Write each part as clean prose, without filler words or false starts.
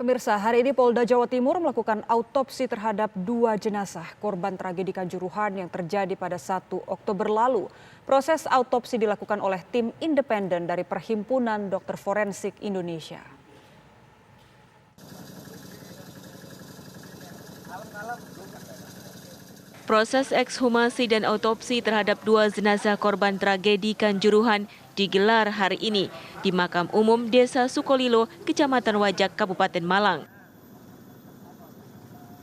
Pemirsa, hari ini Polda Jawa Timur melakukan autopsi terhadap 2 jenazah korban tragedi Kanjuruhan yang terjadi pada 1 Oktober lalu. Proses autopsi dilakukan oleh tim independen dari Perhimpunan Dokter Forensik Indonesia. Proses ekshumasi dan autopsi terhadap 2 jenazah korban tragedi Kanjuruhan digelar hari ini di Makam Umum Desa Sukolilo, Kecamatan Wajak, Kabupaten Malang.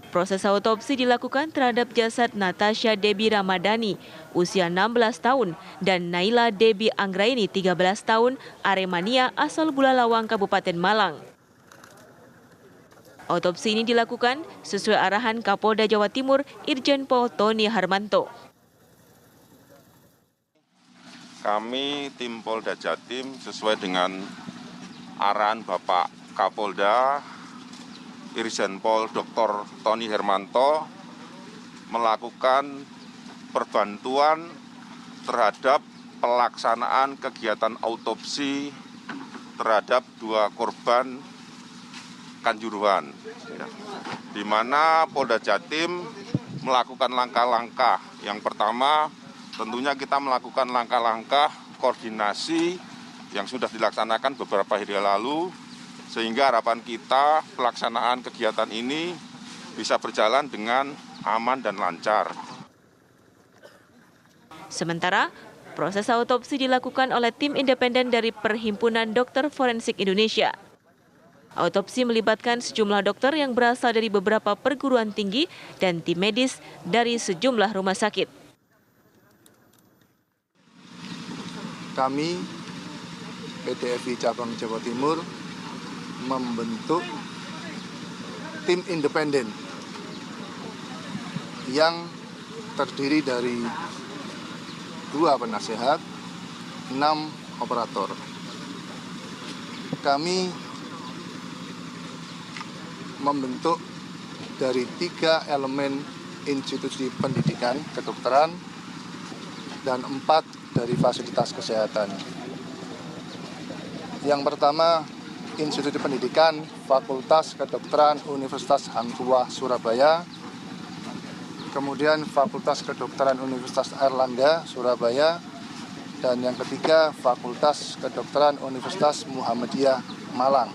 Proses autopsi dilakukan terhadap jasad Natasha Debbie Ramadhani, usia 16 tahun, dan Naila Debbie Anggraini, 13 tahun, Aremania asal Bulelawang, Kabupaten Malang. Autopsi ini dilakukan sesuai arahan Kapolda Jawa Timur Irjen Pol Tony Harmanto. Kami tim Polda Jatim sesuai dengan arahan Bapak Kapolda Irjen Pol Dr. Tony Harmanto melakukan perbantuan terhadap pelaksanaan kegiatan autopsi terhadap 2 korban Kanjuruhan, di mana Polda Jatim melakukan langkah-langkah. Yang pertama, tentunya kita melakukan langkah-langkah koordinasi yang sudah dilaksanakan beberapa hari lalu, sehingga harapan kita pelaksanaan kegiatan ini bisa berjalan dengan aman dan lancar. Sementara, proses autopsi dilakukan oleh tim independen dari Perhimpunan Dokter Forensik Indonesia. Autopsi melibatkan sejumlah dokter yang berasal dari beberapa perguruan tinggi dan tim medis dari sejumlah rumah sakit. Kami, PT FI Cabang Jawa Timur, membentuk tim independen yang terdiri dari 2 penasehat, 6 operator. Kami membentuk dari 3 elemen institusi pendidikan kedokteran dan 4 dari fasilitas kesehatan. Yang pertama, institusi pendidikan Fakultas Kedokteran Universitas Hang Tuah Surabaya, kemudian Fakultas Kedokteran Universitas Airlangga Surabaya, dan yang ketiga Fakultas Kedokteran Universitas Muhammadiyah Malang.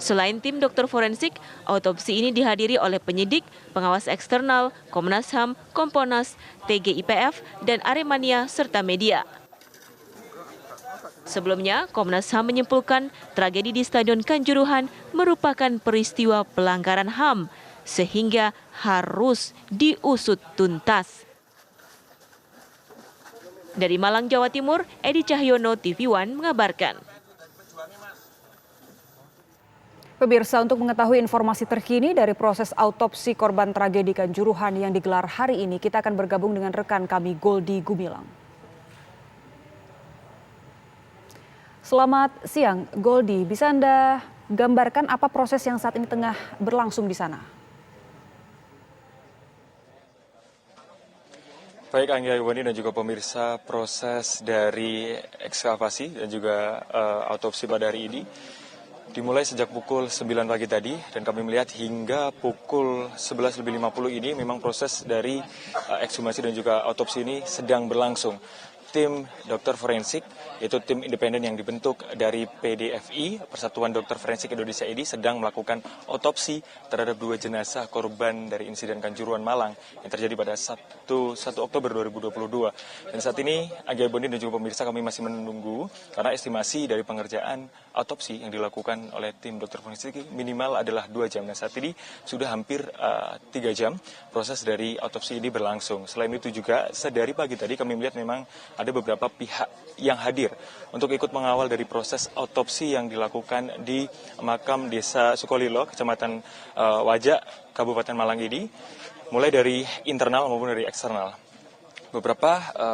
Selain tim dokter forensik, autopsi ini dihadiri oleh penyidik, pengawas eksternal, Komnas HAM, Komponas, TGIPF, dan Aremania, serta media. Sebelumnya, Komnas HAM menyimpulkan tragedi di Stadion Kanjuruhan merupakan peristiwa pelanggaran HAM, sehingga harus diusut tuntas. Dari Malang, Jawa Timur, Edi Cahyono, TV One mengabarkan. Pemirsa, untuk mengetahui informasi terkini dari proses autopsi korban tragedi Kanjuruhan yang digelar hari ini, kita akan bergabung dengan rekan kami Goldi Gumilang. Selamat siang, Goldi. Bisa Anda gambarkan apa proses yang saat ini tengah berlangsung di sana? Baik Angga Iwani dan juga pemirsa, proses dari ekskavasi dan juga autopsi pada hari ini dimulai sejak pukul 9 pagi tadi, dan kami melihat hingga pukul 11.50 ini memang proses dari ekshumasi dan juga autopsi ini sedang berlangsung. Tim dokter forensik, yaitu tim independen yang dibentuk dari PDFI, Persatuan Dokter Forensik Indonesia ini, sedang melakukan autopsi terhadap 2 jenazah korban dari insiden Kanjuruhan Malang yang terjadi pada 1 Oktober 2022. Dan saat ini, Angga Bondi dan juga pemirsa, kami masih menunggu karena estimasi dari pengerjaan autopsi yang dilakukan oleh tim dokter forensik minimal adalah 2 jam. Dan saat ini sudah hampir 3 jam proses dari autopsi ini berlangsung. Selain itu juga, sedari pagi tadi kami melihat memang ada beberapa pihak yang hadir untuk ikut mengawal dari proses autopsi yang dilakukan di makam Desa Sukolilo, Kecamatan Wajak, Kabupaten Malang ini, mulai dari internal maupun dari eksternal.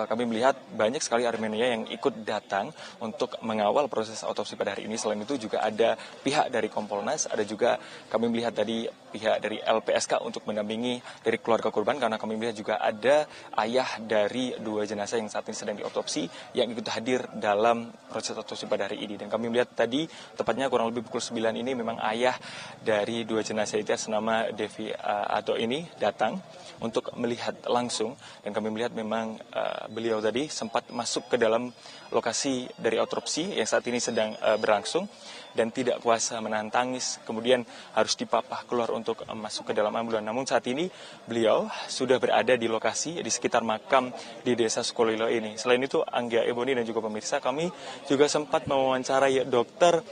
kami melihat banyak sekali Aremania yang ikut datang untuk mengawal proses autopsi pada hari ini. Selain itu juga ada pihak dari Kompolnas, ada juga kami melihat tadi pihak dari LPSK untuk mendampingi dari keluarga korban, karena kami melihat juga ada ayah dari 2 jenazah yang saat ini sedang diotopsi yang ikut hadir dalam proses autopsi pada hari ini. Dan kami melihat tadi tepatnya kurang lebih pukul 9 ini memang ayah dari 2 jenazah itu atas nama Devi Ato ini datang untuk melihat langsung, dan kami melihat memang beliau tadi sempat masuk ke dalam lokasi dari autopsi yang saat ini sedang berlangsung dan tidak kuasa menahan tangis, kemudian harus dipapah keluar untuk masuk ke dalam ambulan. Namun saat ini beliau sudah berada di lokasi di sekitar makam di Desa Sukolilo ini. Selain itu, Angga Eboni dan juga pemirsa, kami juga sempat mewawancarai dokter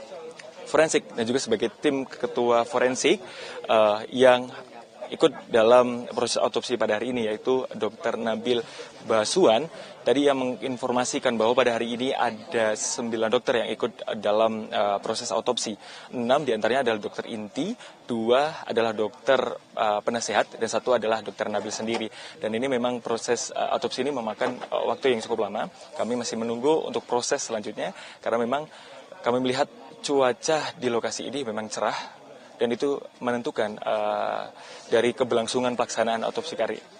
forensik dan juga sebagai tim ketua forensik yang ikut dalam proses autopsi pada hari ini, yaitu Dr. Nabil Basuan. Tadi yang menginformasikan bahwa pada hari ini ada 9 dokter yang ikut dalam proses autopsi. 6 diantaranya adalah dokter inti, 2 adalah dokter penasehat, dan 1 adalah dokter Nabil sendiri. Dan ini memang proses autopsi ini memakan waktu yang cukup lama. Kami masih menunggu untuk proses selanjutnya, karena memang kami melihat cuaca di lokasi ini memang cerah, dan itu menentukan dari keberlangsungan pelaksanaan autopsi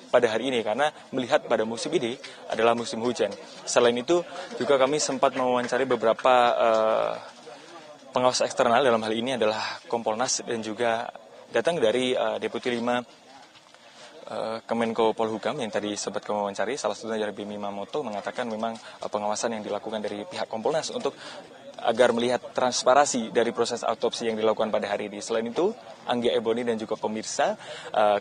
pada hari ini, karena melihat pada musim ini adalah musim hujan. Selain itu juga kami sempat mewawancari beberapa pengawas eksternal, dalam hal ini adalah Kompolnas dan juga datang dari Deputi 5 Kemenko Polhukam yang tadi sempat kami wawancari. Salah satunya dari Bimi Mamoto mengatakan memang pengawasan yang dilakukan dari pihak Kompolnas untuk agar melihat transparansi dari proses autopsi yang dilakukan pada hari ini. Selain itu, Angga Eboni dan juga pemirsa,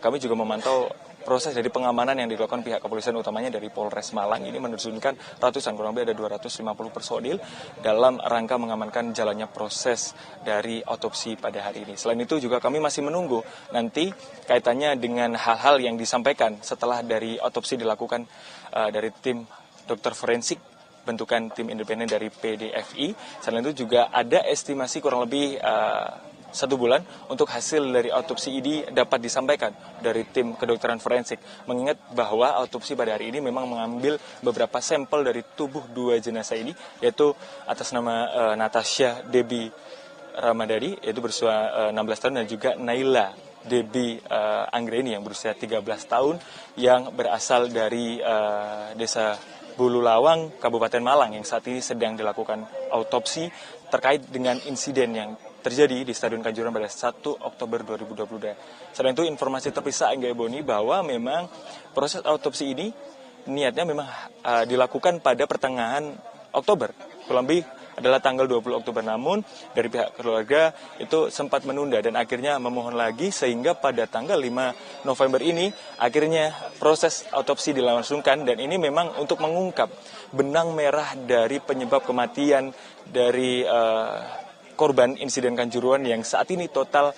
kami juga memantau proses dari pengamanan yang dilakukan pihak kepolisian, utamanya dari Polres Malang. Ini menerjunkan ratusan, kurang lebih ada 250 personil dalam rangka mengamankan jalannya proses dari autopsi pada hari ini. Selain itu juga kami masih menunggu nanti kaitannya dengan hal-hal yang disampaikan setelah dari autopsi dilakukan dari tim dokter forensik bentukan tim independen dari PDFI. Selain itu juga ada estimasi kurang lebih 1 bulan untuk hasil dari autopsi ini dapat disampaikan dari tim kedokteran forensik. Mengingat bahwa autopsi pada hari ini memang mengambil beberapa sampel dari tubuh 2 jenazah ini, yaitu atas nama Natasha Debbie Ramadhani, yaitu berusia 16 tahun, dan juga Naila Debbie Anggreni yang berusia 13 tahun yang berasal dari desa Bulu Lawang, Kabupaten Malang, yang saat ini sedang dilakukan autopsi terkait dengan insiden yang terjadi di Stadion Kanjuruhan pada 1 Oktober 2022. Selain itu, informasi terpisah Angga Eboni bahwa memang proses autopsi ini niatnya memang dilakukan pada pertengahan Oktober, kurang lebih adalah tanggal 20 Oktober. Namun dari pihak keluarga itu sempat menunda dan akhirnya memohon lagi, sehingga pada tanggal 5 November ini akhirnya proses autopsi dilangsungkan, dan ini memang untuk mengungkap benang merah dari penyebab kematian dari korban insiden Kanjuruhan yang saat ini total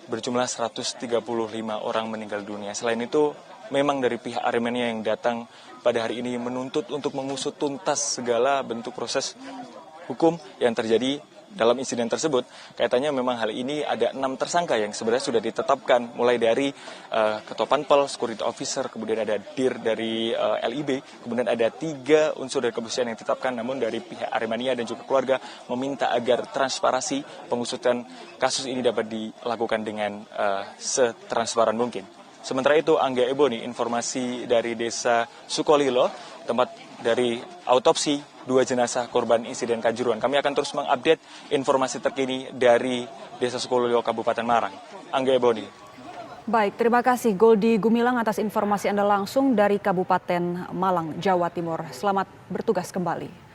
berjumlah 135 orang meninggal dunia. Selain itu, memang dari pihak Aremania yang datang pada hari ini menuntut untuk mengusut tuntas segala bentuk proses hukum yang terjadi dalam insiden tersebut. Kaitannya memang hal ini ada 6 tersangka yang sebenarnya sudah ditetapkan, mulai dari Ketua Panpel, Security Officer, kemudian ada DIR dari LIB, kemudian ada 3 unsur dari kepolisian yang ditetapkan. Namun dari pihak Aremania dan juga keluarga meminta agar transparansi pengusutan kasus ini dapat dilakukan dengan setransparan mungkin. Sementara itu, Angga Eboni, informasi dari Desa Sukolilo, tempat dari autopsi 2 jenazah korban insiden Kanjuruhan. Kami akan terus mengupdate informasi terkini dari Desa Sukolilo, Kabupaten Malang. Angga Eboni. Baik, terima kasih Goldi Gumilang atas informasi Anda langsung dari Kabupaten Malang, Jawa Timur. Selamat bertugas kembali.